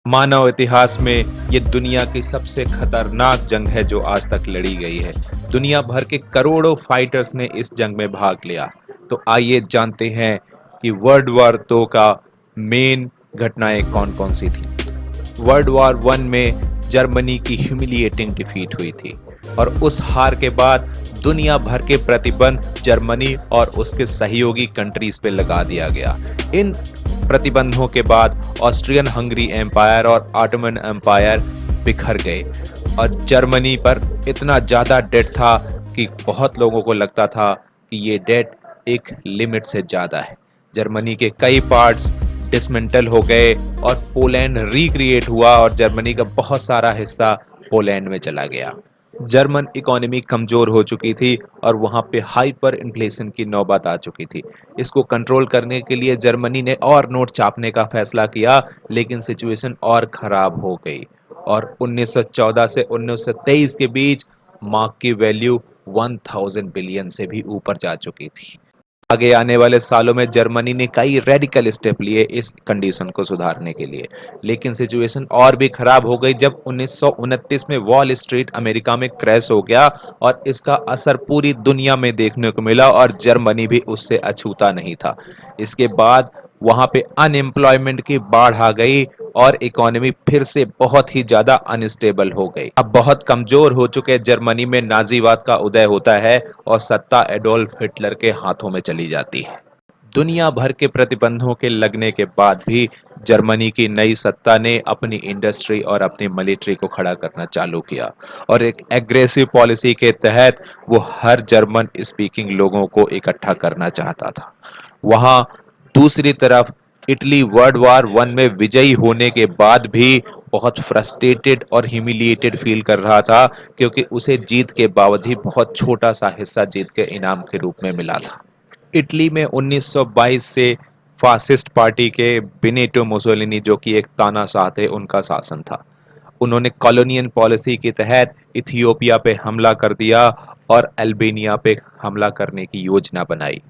मानव इतिहास में ये दुनिया की सबसे खतरनाक जंग है जो आज तक लड़ी गई है। दुनिया भर के करोड़ों फाइटर्स ने इस जंग में भाग लिया। तो आइए जानते हैं कि वर्ल्ड वॉर 2 का मेन घटनाएं कौन-कौन सी थी। वर्ल्ड वॉर 1 में जर्मनी की ह्यूमिलिएटिंग डिफीट हुई थी और उस हार के बाद दुनिया भर के प्रतिबंध जर्मनी और उसके सहयोगी कंट्रीज पे लगा दिया गया। इन प्रतिबंधों के बाद ऑस्ट्रियन हंगरी एम्पायर और ऑटोमन एम्पायर बिखर गए और जर्मनी पर इतना ज्यादा डेट था कि बहुत लोगों को लगता था कि ये डेट एक लिमिट से ज्यादा है। जर्मनी के कई पार्ट्स डिसमेंटल हो गए और पोलैंड रिक्रिएट हुआ और जर्मनी का बहुत सारा हिस्सा पोलैंड में चला गया। जर्मन इकोनॉमी कमजोर हो चुकी थी और वहां पे हाइपर इन्फ्लेशन की नौबत आ चुकी थी। इसको कंट्रोल करने के लिए जर्मनी ने और नोट छापने का फैसला किया, लेकिन सिचुएशन और खराब हो गई और 1914 से 1923 के बीच मार्क की वैल्यू 1000 बिलियन से भी ऊपर जा चुकी थी। आगे आने वाले सालों में जर्मनी ने कई रेडिकल स्टेप लिए इस कंडीशन को सुधारने के लिए, लेकिन सिचुएशन और भी खराब हो गई जब 1929 में वॉल स्ट्रीट अमेरिका में क्रैश हो गया और इसका असर पूरी दुनिया में देखने को मिला और जर्मनी भी उससे अछूता नहीं था। इसके बाद वहां पे अनएम्प्लॉयमेंट की बाढ़ आ गई और इकोनॉमी फिर से बहुत ही ज्यादा अनस्टेबल हो गई। अब बहुत कमजोर हो चुके जर्मनी में नाजीवाद का उदय होता है और सत्ता एडोल्फ हिटलर के हाथों में चली जाती है। दुनिया भर के प्रतिबंधों के लगने के बाद भी जर्मनी की नई सत्ता ने अपनी इंडस्ट्री और अपनी मिलिट्री को खड़ा करना चालू किया और एक एग्रेसिव पॉलिसी के तहत वो हर जर्मन स्पीकिंग लोगों को इकट्ठा करना चाहता था। वहां दूसरी तरफ इटली वर्ल्ड वॉर 1 में विजयी होने के बाद भी बहुत फ्रस्ट्रेटेड और ह्यूमिलिएटेड फील कर रहा था, क्योंकि उसे जीत के बावजूद ही बहुत छोटा सा हिस्सा जीत के इनाम के रूप में मिला था। इटली में 1922 से फासिस्ट पार्टी के बेनिटो मुसोलिनी, जो कि एक तानाशाह थे, उनका शासन था। उन्होंने कॉलोनियल पॉलिसी के तहत इथियोपिया पे हमला कर दिया और अल्बानिया पे हमला करने की योजना बनाई।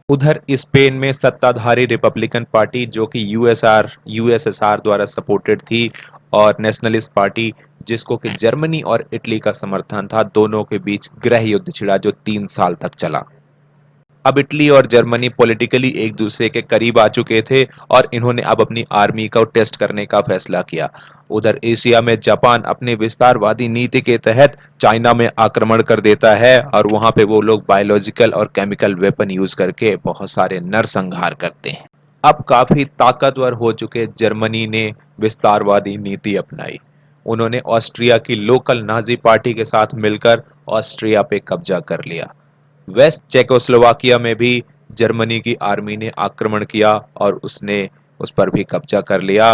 उधर स्पेन में सत्ताधारी रिपब्लिकन पार्टी, जो कि यूएसएसआर द्वारा सपोर्टेड थी, और नेशनलिस्ट पार्टी, जिसको कि जर्मनी और इटली का समर्थन था, दोनों के बीच गृह युद्ध छिड़ा जो 3 साल तक चला। अब इटली और जर्मनी पॉलिटिकली एक दूसरे के करीब आ चुके थे और इन्होंने अब अपनी आर्मी को टेस्ट करने का फैसला किया। उधर एशिया में जापान अपने विस्तारवादी नीति के तहत चाइना में आक्रमण कर देता है और वहां पे वो लोग बायोलॉजिकल और केमिकल वेपन यूज करके बहुत सारे नरसंहार करते हैं। अब काफी ताकतवर हो चुके जर्मनी ने विस्तारवादी नीति अपनाई। उन्होंने ऑस्ट्रिया की लोकल नाजी पार्टी के साथ मिलकर ऑस्ट्रिया पे कब्जा कर लिया। वेस्ट चेकोस्लोवाकिया में भी जर्मनी की आर्मी ने आक्रमण किया और उसने उस पर भी कब्जा कर लिया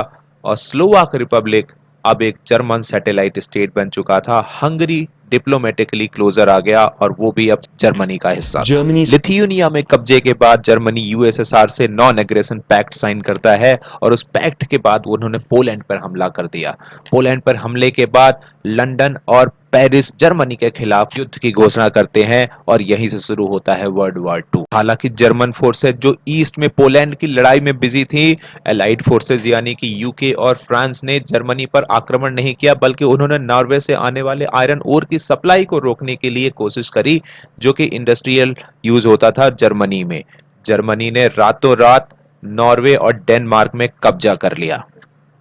और स्लोवाक रिपब्लिक अब एक जर्मन सैटेलाइट स्टेट बन चुका था। हंगरी डिप्लोमेटिकली क्लोजर आ गया और वो भी अब जर्मनी का हिस्सा था। Germany लिथुआनिया में कब्जे के बाद जर्मनी यूएसएसआर से नॉन एग्रेशन पैक्ट साइन करता है और उस पैक्ट के बाद उन्होंने पोलैंड पर हमला कर दिया। पोलैंड पर हमले के बाद लंदन और पेरिस जर्मनी के खिलाफ युद्ध की घोषणा करते हैं और यहीं से शुरू होता है वर्ल्ड वॉर 2। हालांकि जर्मन फोर्सेज जो ईस्ट में पोलैंड की लड़ाई में बिजी थी, एलाइड फोर्सेज यानी कि यूके और फ्रांस ने जर्मनी पर आक्रमण नहीं किया, बल्कि उन्होंने नॉर्वे से आने वाले आयरन ओर की सप्लाई को रोकने के लिए कोशिश करी, जो कि इंडस्ट्रियल यूज होता था जर्मनी में। जर्मनी ने रातों रात नॉर्वे और डेनमार्क में कब्जा कर लिया।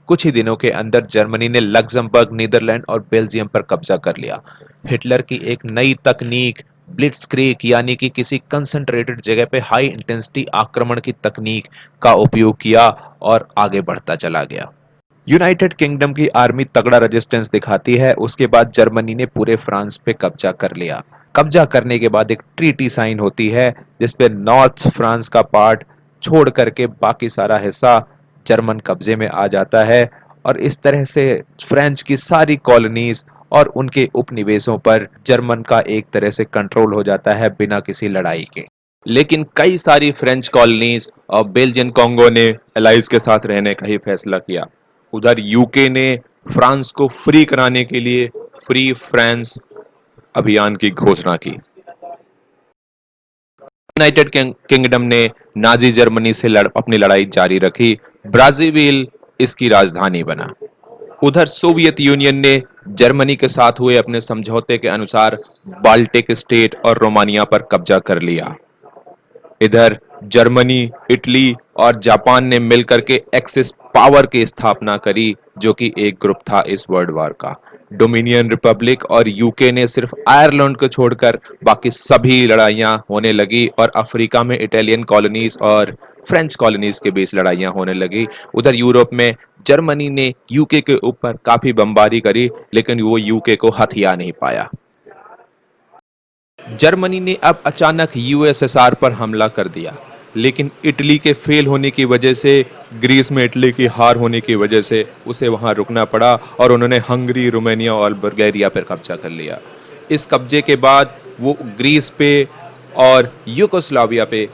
कुछ ही दिनों के अंदर जर्मनी ने लक्जमबर्ग, नीदरलैंड और बेल्जियम पर कब्जा कर लिया। हिटलर की एक नई तकनीक ब्लिट्जक्रीग यानी कि किसी कंसंट्रेटेड जगह पे हाई इंटेंसिटी आक्रमण की तकनीक का उपयोग किया और आगे बढ़ता चला गया। यूनाइटेड किंगडम की आर्मी तगड़ा रेजिस्टेंस दिखाती है। उसके बाद जर्मनी ने पूरे फ्रांस पे कब्जा कर लिया। कब्जा करने के बाद एक ट्रीटी साइन होती है जिसपे नॉर्थ फ्रांस का पार्ट छोड़ करके बाकी सारा हिस्सा जर्मन कब्जे में आ जाता है और इस तरह से फ्रेंच की सारी कॉलोनीज और उनके उपनिवेशों पर जर्मन का एक तरह से कंट्रोल हो जाता है बिना किसी लड़ाई के। लेकिन कई सारी फ्रेंच कॉलोनीज और बेल्जियन कॉन्गो ने एलाइज के साथ रहने का ही फैसला किया। उधर यूके ने फ्रांस को फ्री कराने के लिए फ्री फ्रांस अभियान की घोषणा की। यूनाइटेड किंगडम ने नाजी जर्मनी से अपनी लड़ाई जारी रखी। ब्राजीविल इसकी राजधानी बना। उधर सोवियत यूनियन ने जर्मनी के साथ हुए अपने समझौते के अनुसार बाल्टिक स्टेट और रोमानिया पर कब्जा कर लिया। इधर जर्मनी, इटली और जापान ने मिलकर के एक्सिस पावर की स्थापना करी, जो कि एक ग्रुप था इस वर्ल्ड वॉर का। डोमिनियन रिपब्लिक और यूके ने सिर्फ आयरलैंड को छोड़कर बाकी सभी लड़ाइयां होने लगी और अफ्रीका में इटालियन कॉलोनीज और फ्रेंच कॉलोनीज के बीच लड़ाइयां होने लगी। उधर यूरोप में जर्मनी ने यूके के ऊपर काफी बमबारी करी, लेकिन वो यूके को हथिया नहीं पाया। जर्मनी ने अब अचानक यूएसएसआर पर हमला कर दिया, लेकिन इटली के फेल होने की वजह से, ग्रीस में इटली की हार होने की वजह से उसे वहां रुकना पड़ा और उन्होंने हंगरी, रोमानिया और बल्गारिया पर कब्जा कर लिया। इस कब्जे के बाद वो ग्रीस पे और यूगोस्लाविया पे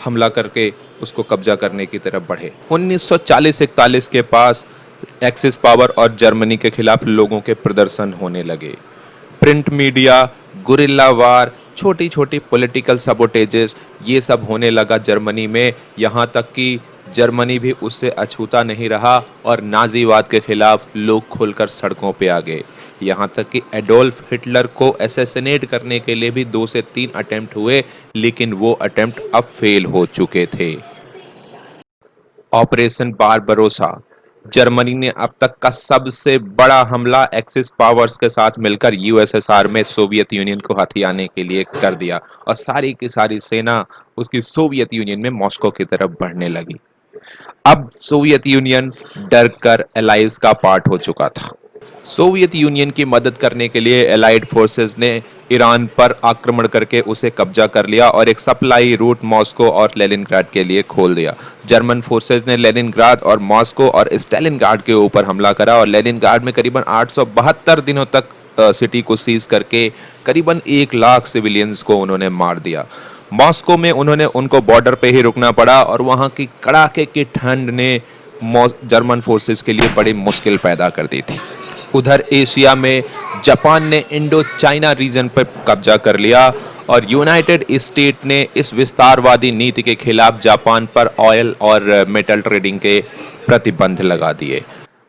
हमला करके उसको कब्जा करने की तरफ बढ़े। 1940-41 के पास एक्सिस पावर और जर्मनी के खिलाफ लोगों के प्रदर्शन होने लगे। प्रिंट मीडिया, गुरिल्ला वार, छोटी छोटी पॉलिटिकल सबोटेजेस, ये सब होने लगा जर्मनी में। यहां तक कि जर्मनी भी उससे अछूता नहीं रहा और नाजीवाद के खिलाफ लोग खुलकर सड़कों पे आ गए। यहां तक कि एडोल्फ हिटलर को असैसिनेट करने के लिए भी 2 से 3 अटेम्प्ट हुए, लेकिन वो अटेम्प्ट अब फेल हो चुके थे। ऑपरेशन बारबरोसा, जर्मनी ने अब तक का सबसे बड़ा हमला एक्सिस पावर्स के साथ मिलकर यूएसएसआर में सोवियत यूनियन को हथियाने के लिए कर दिया और सारी की सारी सेना उसकी सोवियत यूनियन में मॉस्को की तरफ बढ़ने लगी। अब सोवियत यूनियन डर कर एलाइज का पार्ट हो चुका था। सोवियत यूनियन की मदद करने के लिए एलाइड फोर्सेस ने ईरान पर आक्रमण करके उसे कब्जा कर लिया और एक सप्लाई रूट मॉस्को और लेनिनग्राड के लिए खोल दिया। जर्मन फोर्सेस ने लेनिनग्राड और मॉस्को और स्टालिनग्राड के ऊपर हमला करा और लेनिनग्राड में करीबन 872 दिनों तक सिटी को सीज करके करीबन 1 लाख सिविलियंस को उन्होंने मार दिया। मॉस्को में उन्होंने उनको बॉर्डर पे ही रुकना पड़ा और वहां की कड़ाके की ठंड ने जर्मन फोर्सेस के लिए बड़ी मुश्किल पैदा कर दी थी। उधर एशिया में जापान ने इंडो चाइना रीजन पर कब्जा कर लिया और यूनाइटेड स्टेट ने इस विस्तारवादी नीति के खिलाफ जापान पर ऑयल और मेटल ट्रेडिंग के प्रतिबंध लगा दिए।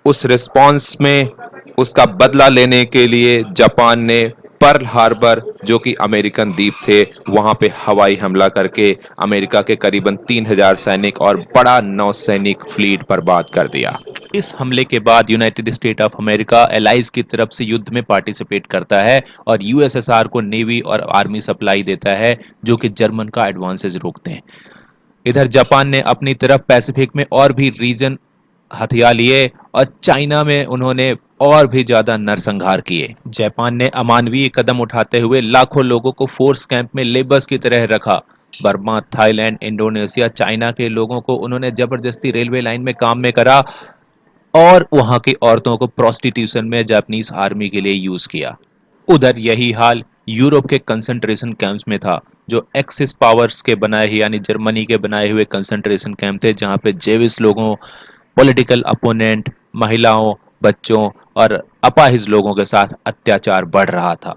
उस रिस्पांस में उसका बदला लेने के लिए जापान ने पर्ल हार्बर, जो कि अमेरिकन द्वीप थे, वहां पे हवाई हमला करके अमेरिका के करीबन 3000 सैनिक और बड़ा नौसैनिक फ्लीट बर्बाद कर दिया। इस हमले के बाद United state of America allies की तरफ से युद्ध में पार्टिसिपेट करता है और यूएसएसआर को नेवी और आर्मी सप्लाई देता है, जो कि जर्मन का एडवांसेज रोकते हैं। इधर जापान ने अपनी तरफ पैसिफिक में और भी रीजन हथिया लिए और चाइना में उन्होंने और भी ज्यादा नरसंहार किए। जापान ने अमानवीय कदम उठाते हुए लाखों लोगों को फोर्स कैंप में लेबर्स की तरह रखा। बर्मा, थाईलैंड, इंडोनेशिया, चाइना के लोगों को उन्होंने जबरदस्ती रेलवे लाइन में काम में करा और वहां की औरतों को प्रोस्टिट्यूशन में जापानीज आर्मी के लिए यूज किया। उधर यही हाल यूरोप के कंसंट्रेशन कैंप्स में था, जो एक्सिस पावर्स के बनाए ही यानी जर्मनी के बनाए हुए कंसंट्रेशन कैंप थे, जहां पे जेविस लोगों, पॉलिटिकल अपोनेंट, महिलाओं, बच्चों और अपाहिज लोगों के साथ अत्याचार बढ़ रहा था।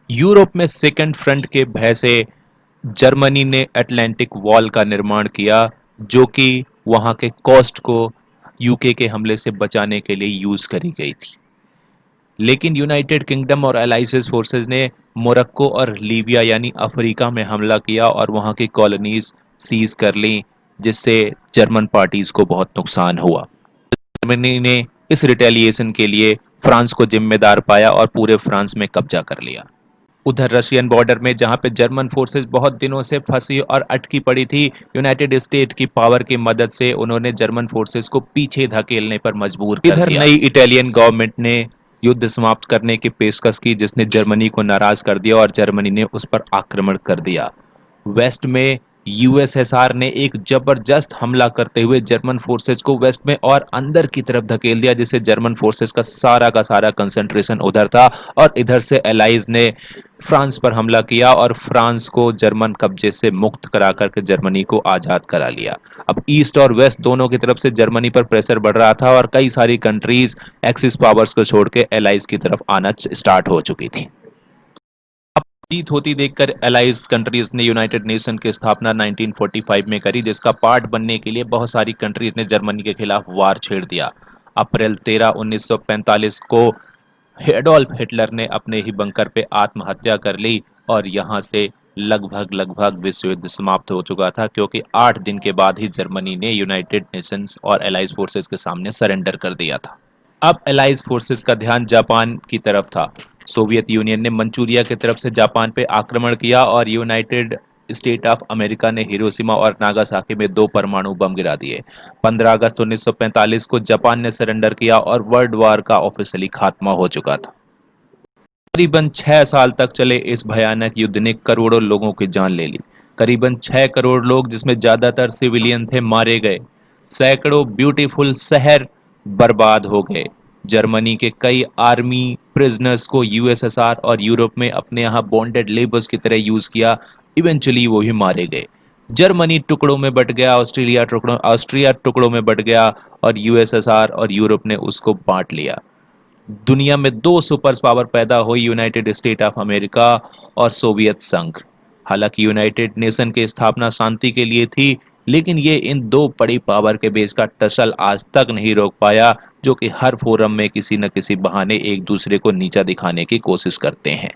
यूरोप में सेकेंड फ्रंट के भय से जर्मनी ने अटलांटिक वॉल का निर्माण किया, जो कि वहां के कोस्ट को यूके के हमले से बचाने के लिए यूज करी गई थी। लेकिन यूनाइटेड किंगडम और अलाइसिस फोर्सेस ने मोरक्को और लीबिया यानी अफ्रीका में हमला किया और वहां की कॉलोनीज सीज कर ली, जिससे जर्मन पार्टीज को बहुत नुकसान हुआ। जर्मनी ने इस रिटेलिएशन के लिए फ्रांस को जिम्मेदार पाया और पूरे फ्रांस में कब्जा कर लिया। उधर रशियन बॉर्डर में जहां पे जर्मन फोर्सेस बहुत दिनों से फंसी और अटकी पड़ी थी, यूनाइटेड स्टेट की पावर की मदद से उन्होंने जर्मन फोर्सेस को पीछे धकेलने पर मजबूर कर दिया। इधर नई इटालियन गवर्नमेंट ने युद्ध समाप्त करने की पेशकश की, जिसने जर्मनी को नाराज कर दिया और जर्मनी ने उस पर आक्रमण कर दिया। वेस्ट में यूएसएसआर ने एक जबरदस्त हमला करते हुए जर्मन फोर्सेस को वेस्ट में और अंदर की तरफ धकेल दिया, जिससे जर्मन फोर्सेस का सारा कंसंट्रेशन उधर था और इधर से एलाइज ने फ्रांस पर हमला किया और फ्रांस को जर्मन कब्जे से मुक्त करा करके जर्मनी को आजाद करा लिया। अब ईस्ट और वेस्ट दोनों की तरफ से जर्मनी पर प्रेशर बढ़ रहा था और कई सारी कंट्रीज एक्सिस पावर्स को छोड़ के एलाइज की तरफ आना स्टार्ट हो चुकी थी। जीत होती देखकर एलाइज कंट्रीज ने यूनाइटेड नेशन की स्थापना 1945 में करी, जिसका पार्ट बनने के लिए बहुत सारी कंट्रीज ने जर्मनी के खिलाफ वार छेड़ दिया। अप्रैल 13 1945 को एडोल्फ हिटलर ने अपने ही बंकर पे आत्महत्या कर ली और यहां से लगभग लगभग विश्व युद्ध समाप्त हो चुका था, क्योंकि 8 दिन के बाद ही जर्मनी ने यूनाइटेड नेशंस और एलाइज फोर्सेस के सामने सरेंडर कर दिया था। अब एलाइज फोर्सेस का ध्यान जापान की तरफ था। सोवियत यूनियन ने मंचूरिया की तरफ से जापान पे आक्रमण किया और यूनाइटेड स्टेट ऑफ अमेरिका ने हिरोशिमा और नागासाकी में 2 परमाणु बम गिरा दिए। 15 अगस्त 1945 को जापान ने सरेंडर किया और वर्ल्ड वॉर का ऑफिशियली खात्मा हो चुका था। करीबन 6 साल तक चले इस भयानक युद्ध ने करोड़ों लोगों की जान ले ली। करीबन 6 करोड़ लोग, जिसमें ज्यादातर सिविलियन थे, मारे गए। सैकड़ों ब्यूटीफुल शहर बर्बाद हो गए। जर्मनी के कई आर्मी प्रिजनर्स को यूएसएसआर और यूरोप में अपने यहाँ बॉन्डेड लेबर्स की तरह यूज किया। इवेंचुअली वो ही मारे गए। जर्मनी टुकड़ों में बट गया, ऑस्ट्रिया टुकड़ों में बट गया और यूएसएसआर और यूरोप ने उसको बांट लिया। दुनिया में 2 सुपर पावर पैदा हुई, यूनाइटेड स्टेट ऑफ अमेरिका और सोवियत संघ। हालांकि यूनाइटेड नेशन की स्थापना शांति के लिए थी, लेकिन ये इन 2 बड़ी पावर के बीच का टसल आज तक नहीं रोक पाया, जो कि हर फोरम में किसी न किसी बहाने एक दूसरे को नीचा दिखाने की कोशिश करते हैं।